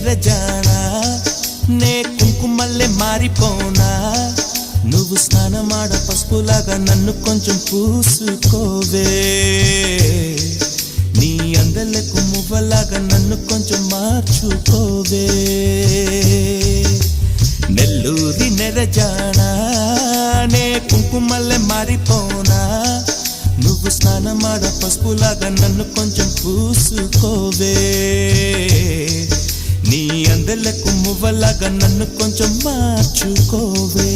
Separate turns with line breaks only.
నెరజానా నే కుంకుమల్లే మారిపోనా నువ్వు స్నానమాడ పసుపులాగా నన్ను కొంచెం పూసుకోవే నీ అందలకు మువ్వలాగా నన్ను కొంచెం మార్చుకోవే నెల్లూరి నెరజానా నే కుంకుమల్లే మారిపోనా నువ్వు స్నానమాడ పసుపులాగా నన్ను కొంచెం పూసుకోవే నీ అందలకు మువ్వలాగా నన్ను కొంచెం మార్చుకోవే